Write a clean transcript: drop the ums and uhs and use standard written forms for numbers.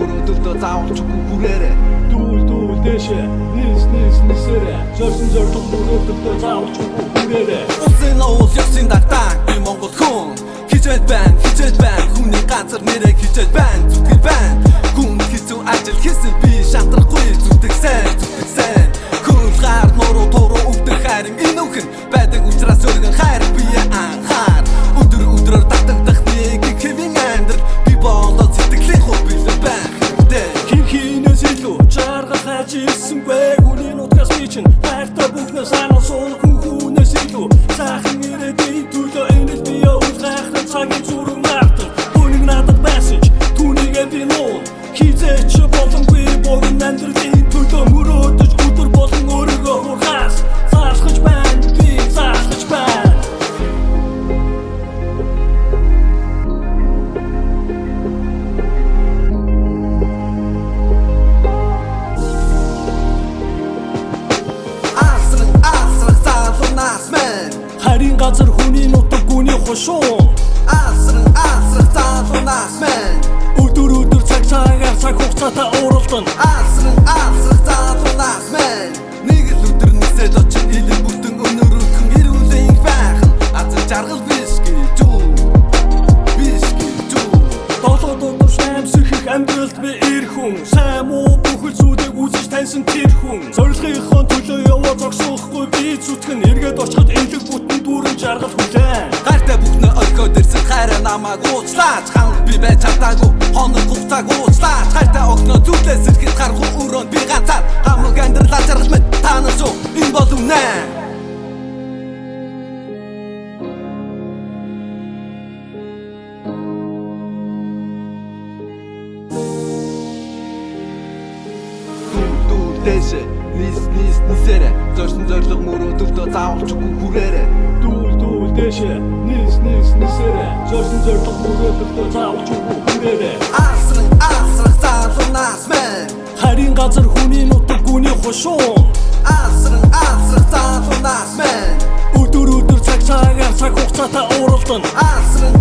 мөрөөдөлдөө заавалч үгүй хүрээрээ дүүл дэшээ нисэрэ зорсон зордог мөрөөдөлдөө заавалч үгүй хүрээрээ Усын уул ёсын дагтаа би Монгол хүн хичээж байна хүний ганцар нэрээ хичээж байна зүтгэл байна хүн хэцүү ажил хийсэн би шантрахгүй зүтгэсэн хүн гар нуруу тууруу өвдөх харин энэ үхэн байдаг учраас өргөн хайр бие анхаар өдрөөр татагдах нэг хэвийн амьдрал би болоод сэтгэлийн хөө бэлэн байх хэрэгтэй хинээс илүү чаргал хайж ирсэнгүй хүний нутгаас би чинь хайртай бүхнээ санаа суун хүнээс илүү сайхан ирээдүйн төлөө энэ би уулзах цагийн зүрх мартан түүнийг надад мессеж түүнийгээ би нуун хизээч боломгүй борон амьдралын төлөө мөрөөдөж өдөр болон өөрийгөө хурхаас заалхаж байна би заалхаж байна харин газар хүний нутаг гүний хошуун асран заалуунаас мэн өдөр цаг хугацаатай уралдан асран заалуунаас мэн нэг л өдөр нисээд очин илэн бүтэн өнөрөөхөн ирүүлэн байх азар жаргал биш гэж юу долоо шамсэх амьдралд би ир хүн сайн муу бүхэл зүйлийг үзэж таньсан тэр хүн зорилгынхон төлөө яваа зогсоохгүй би зүтгэн эргээд очиход элэг бүтэн дүүрэн жаргал хүлээн гартаа бүхнээ орхиод ирсэн хайраа намайг уучлаач хам би байж чадаагүй хоног хугацааг уучлаач гартаа огноо зүлээс ирэхэд гаргуу өрөөнд би ганцаар хамаг амьдралаа жаргал мэд танаас уу энэ бол үнэ дэшээ нисэрэ зорсон зориг мөрөөдөлдөө заавалч үгүй хүрээрээ дүүл дэшээ нисэрэ зорсон зориг мөрөөдөлдөө заавалч үгүй хүрээрээ асран заалуунаас мэн харин газар хүний нутаг гүний хошуун асран заалуунаас мэн өдөр цаг хугацаатай уралдан асран